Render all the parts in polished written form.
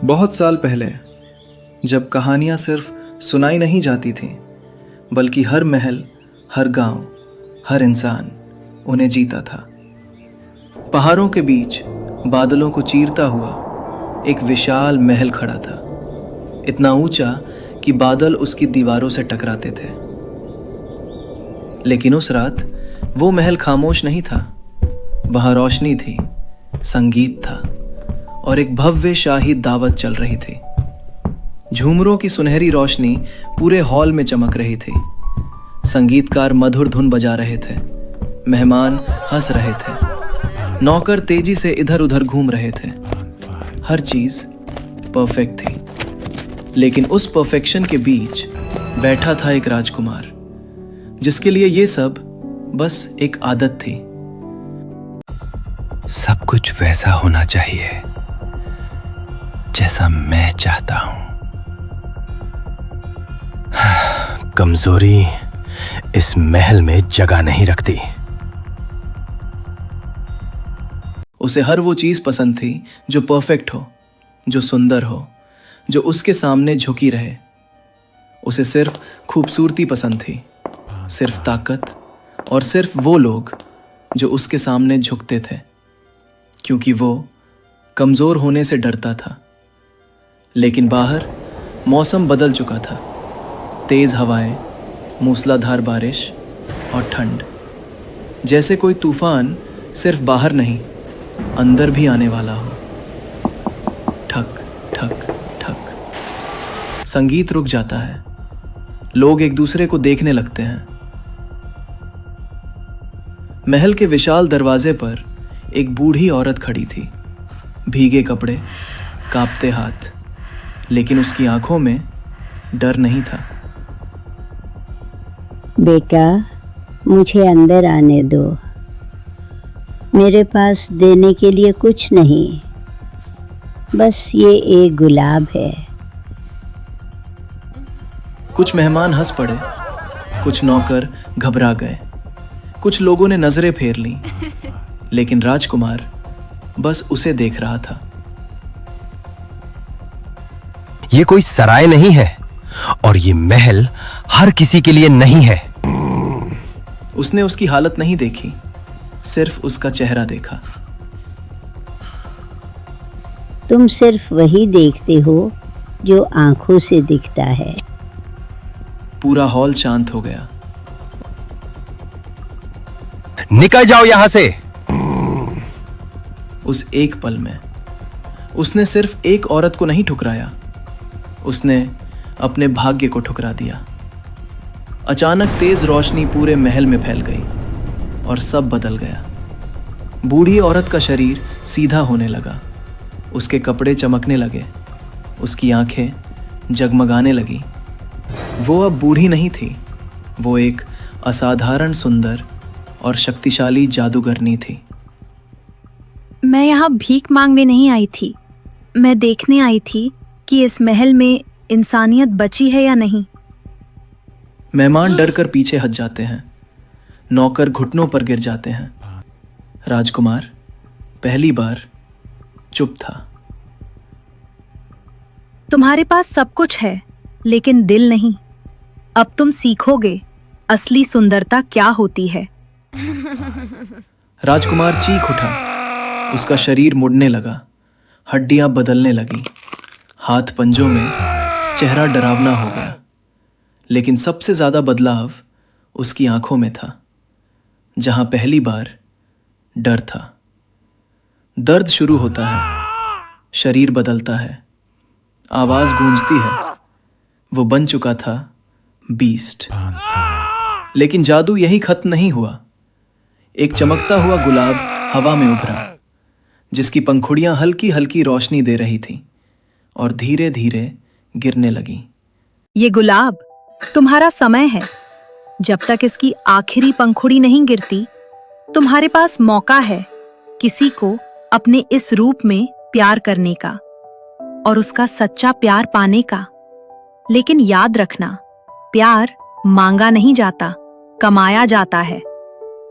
बहुत साल पहले, जब कहानियाँ सिर्फ सुनाई नहीं जाती थीं, बल्कि हर महल, हर गांव, हर इंसान उन्हें जीता था। पहाड़ों के बीच बादलों को चीरता हुआ एक विशाल महल खड़ा था, इतना ऊंचा कि बादल उसकी दीवारों से टकराते थे। लेकिन उस रात वो महल खामोश नहीं था। वहाँ रोशनी थी, संगीत था और एक भव्य शाही दावत चल रही थी। झूमरों की सुनहरी रोशनी पूरे हॉल में चमक रही थी। संगीतकार मधुर धुन बजा रहे थे, मेहमान हंस रहे थे, नौकर तेजी से इधर उधर घूम रहे थे। हर चीज परफेक्ट थी। लेकिन उस परफेक्शन के बीच बैठा था एक राजकुमार, जिसके लिए ये सब बस एक आदत थी। सब कुछ वैसा होना चाहिए जैसा मैं चाहता हूं। कमजोरी इस महल में जगह नहीं रखती। उसे हर वो चीज पसंद थी जो परफेक्ट हो, जो सुंदर हो, जो उसके सामने झुकी रहे। उसे सिर्फ खूबसूरती पसंद थी, सिर्फ ताकत और सिर्फ वो लोग जो उसके सामने झुकते थे, क्योंकि वो कमजोर होने से डरता था। लेकिन बाहर मौसम बदल चुका था। तेज हवाएं, मूसलाधार बारिश और ठंड, जैसे कोई तूफान सिर्फ बाहर नहीं, अंदर भी आने वाला हो। ठक ठक ठक, संगीत रुक जाता है। लोग एक दूसरे को देखने लगते हैं। महल के विशाल दरवाजे पर एक बूढ़ी औरत खड़ी थी, भीगे कपड़े, कांपते हाथ, लेकिन उसकी आंखों में डर नहीं था। बेटा, मुझे अंदर आने दो। मेरे पास देने के लिए कुछ नहीं, बस ये एक गुलाब है। कुछ मेहमान हंस पड़े, कुछ नौकर घबरा गए, कुछ लोगों ने नजरें फेर लीं, लेकिन राजकुमार बस उसे देख रहा था। ये कोई सराय नहीं है और ये महल हर किसी के लिए नहीं है। उसने उसकी हालत नहीं देखी, सिर्फ उसका चेहरा देखा। तुम सिर्फ वही देखते हो जो आंखों से दिखता है। पूरा हॉल शांत हो गया। निकल जाओ यहां से। उस एक पल में उसने सिर्फ एक औरत को नहीं ठुकराया, उसने अपने भाग्य को ठुकरा दिया। अचानक तेज रोशनी पूरे महल में फैल गई और सब बदल गया। बूढ़ी औरत का शरीर सीधा होने लगा, उसके कपड़े चमकने लगे, उसकी आंखें जगमगाने लगी। वो अब बूढ़ी नहीं थी, वो एक असाधारण सुंदर और शक्तिशाली जादूगरनी थी। मैं यहाँ भीख मांगने नहीं आई थी, मैं देखने आई थी कि इस महल में इंसानियत बची है या नहीं। मेहमान डर कर पीछे हट जाते हैं, नौकर घुटनों पर गिर जाते हैं। राजकुमार पहली बार चुप था। तुम्हारे पास सब कुछ है, लेकिन दिल नहीं। अब तुम सीखोगे असली सुंदरता क्या होती है। राजकुमार चीख उठा, उसका शरीर मुड़ने लगा, हड्डियां बदलने लगी, हाथ पंजों में, चेहरा डरावना हो गया। लेकिन सबसे ज्यादा बदलाव उसकी आंखों में था, जहां पहली बार डर था। दर्द शुरू होता है, शरीर बदलता है, आवाज गूंजती है। वो बन चुका था बीस्ट। लेकिन जादू यही खत्म नहीं हुआ। एक चमकता हुआ गुलाब हवा में उभरा, जिसकी पंखुड़ियां हल्की हल्की रोशनी दे रही थीं और धीरे धीरे गिरने लगी। ये गुलाब तुम्हारा समय है। जब तक इसकी आखिरी पंखुड़ी नहीं गिरती, तुम्हारे पास मौका है किसी को अपने इस रूप में प्यार करने का और उसका सच्चा प्यार पाने का। लेकिन याद रखना, प्यार मांगा नहीं जाता, कमाया जाता है।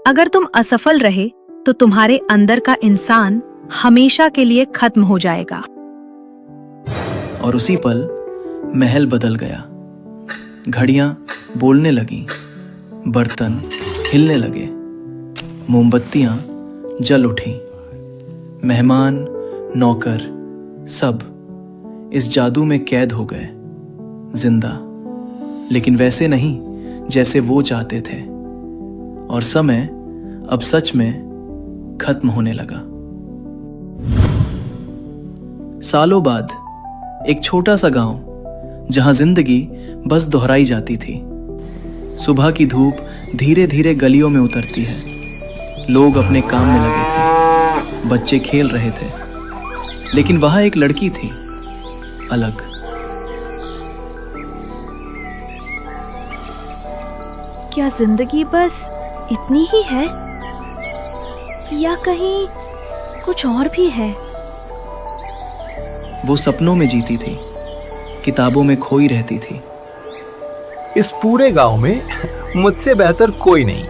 अगर तुम असफल रहे तो तुम्हारे अंदर का इंसान हमेशा के लिए खत्म हो जाएगा। और उसी पल महल बदल गया। घड़ियां बोलने लगीं, बर्तन हिलने लगे, मोमबत्तियां जल उठीं। मेहमान, नौकर, सब इस जादू में कैद हो गए, जिंदा, लेकिन वैसे नहीं जैसे वो चाहते थे। और समय अब सच में खत्म होने लगा। सालों बाद एक छोटा सा गांव, जहां जिंदगी बस दोहराई जाती थी। सुबह की धूप धीरे धीरे गलियों में उतरती है। लोग अपने काम में लगे थे, बच्चे खेल रहे थे, लेकिन वहां एक लड़की थी, अलग। क्या जिंदगी बस इतनी ही है, या कहीं कुछ और भी है? वो सपनों में जीती थी, किताबों में खोई रहती थी। इस पूरे गांव में मुझसे बेहतर कोई नहीं।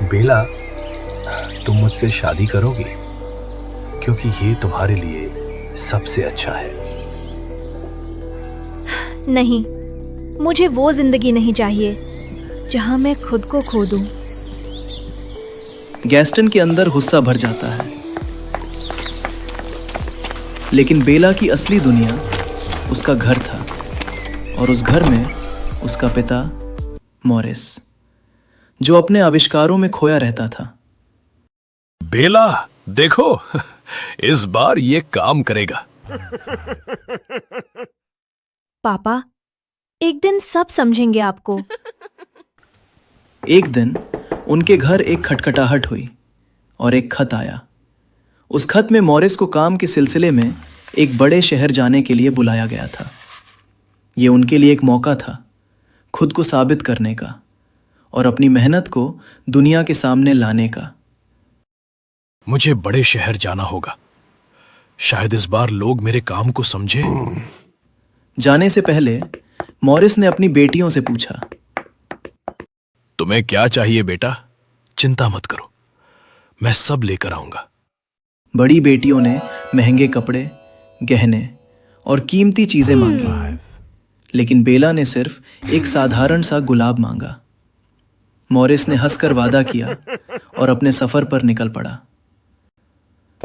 बेला, तुम मुझसे शादी करोगी? क्योंकि ये तुम्हारे लिए सबसे अच्छा है। नहीं, मुझे वो जिंदगी नहीं चाहिए जहां मैं खुद को खो दूं। गैस्टन के अंदर गुस्सा भर जाता है, लेकिन बेला की असली दुनिया उसका घर था, और उस घर में उसका पिता मॉरिस, जो अपने आविष्कारों में खोया रहता था। बेला, देखो, इस बार ये काम करेगा। पापा, एक दिन सब समझेंगे आपको। एक दिन उनके घर एक खटखटाहट हुई और एक खत आया। उस खत में मॉरिस को काम के सिलसिले में एक बड़े शहर जाने के लिए बुलाया गया था। ये उनके लिए एक मौका था खुद को साबित करने का और अपनी मेहनत को दुनिया के सामने लाने का। मुझे बड़े शहर जाना होगा। शायद इस बार लोग मेरे काम को समझे। जाने से पहले मॉरिस ने अपनी बेटियों से पूछा, तुम्हें क्या चाहिए बेटा? चिंता मत करो, मैं सब लेकर आऊंगा। बड़ी बेटियों ने महंगे कपड़े, गहने और कीमती चीजें मांगी, लेकिन बेला ने सिर्फ एक साधारण सा गुलाब मांगा। मॉरिस ने हंसकर वादा किया और अपने सफर पर निकल पड़ा।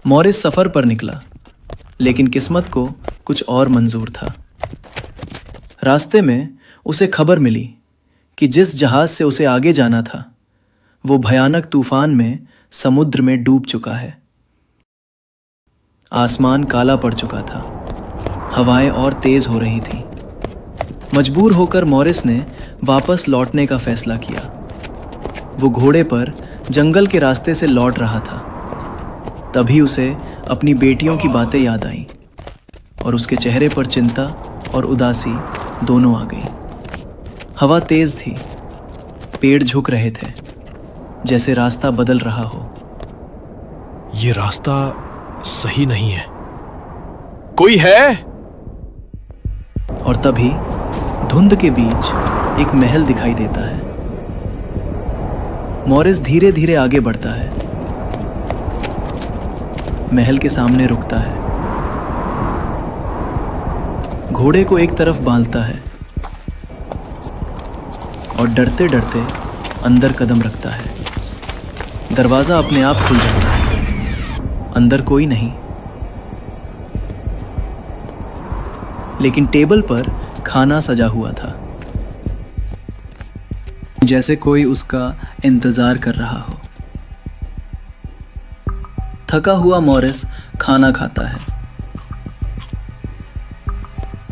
मॉरिस सफर पर निकला, लेकिन किस्मत को कुछ और मंजूर था। रास्ते में उसे खबर मिली कि जिस जहाज से उसे आगे जाना था, वो भयानक तूफान में समुद्र में डूब चुका है। आसमान काला पड़ चुका था, हवाएं और तेज हो रही थीं। मजबूर होकर मॉरिस ने वापस लौटने का फैसला किया। वो घोड़े पर जंगल के रास्ते से लौट रहा था। तभी उसे अपनी बेटियों की बातें याद आईं और उसके चेहरे पर चिंता और उदासी दोनों आ गई। हवा तेज थी, पेड़ झुक रहे थे, जैसे रास्ता बदल रहा हो। ये रास्ता सही नहीं है। कोई है? और तभी धुंध के बीच एक महल दिखाई देता है। मॉरिस धीरे धीरे आगे बढ़ता है, महल के सामने रुकता है, घोड़े को एक तरफ बांधता है और डरते डरते अंदर कदम रखता है। दरवाजा अपने आप खुल जाता है। अंदर कोई नहीं, लेकिन टेबल पर खाना सजा हुआ था, जैसे कोई उसका इंतजार कर रहा हो। थका हुआ मॉरिस खाना खाता है।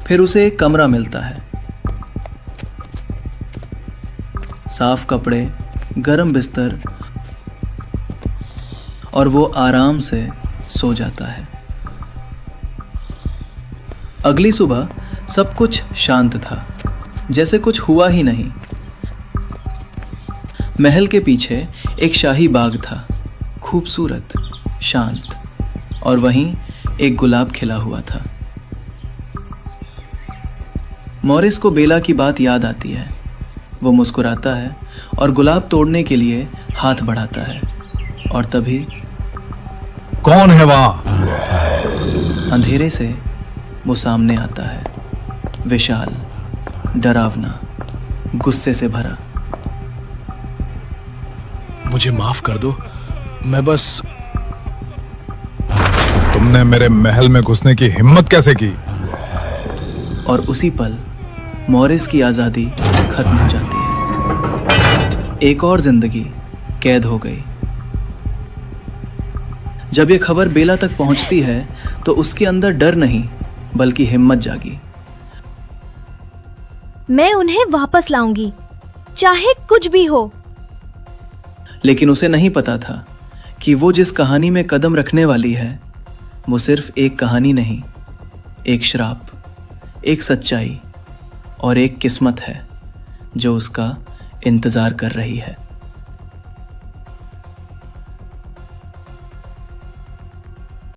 फिर उसे एक कमरा मिलता है, साफ कपड़े, गर्म बिस्तर, और वो आराम से सो जाता है। अगली सुबह सब कुछ शांत था, जैसे कुछ हुआ ही नहीं। महल के पीछे एक शाही बाग था, खूबसूरत, शांत, और वहीं एक गुलाब खिला हुआ था। मॉरिस को बेला की बात याद आती है। वो मुस्कुराता है और गुलाब तोड़ने के लिए हाथ बढ़ाता है, और तभी कौन है वहां? अंधेरे से वो सामने आता है, विशाल, डरावना, गुस्से से भरा। मुझे माफ कर दो, मैं बस। तुमने मेरे महल में घुसने की हिम्मत कैसे की? और उसी पल मॉरिस की आज़ादी खत्म हो जाती है। एक और जिंदगी कैद हो गई। जब ये खबर बेला तक पहुंचती है तो उसके अंदर डर नहीं बल्कि हिम्मत जागी। मैं उन्हें वापस लाऊंगी, चाहे कुछ भी हो। लेकिन उसे नहीं पता था कि वो जिस कहानी में कदम रखने वाली है वो सिर्फ एक कहानी नहीं, एक श्राप, एक सच्चाई और एक किस्मत है जो उसका इंतजार कर रही है।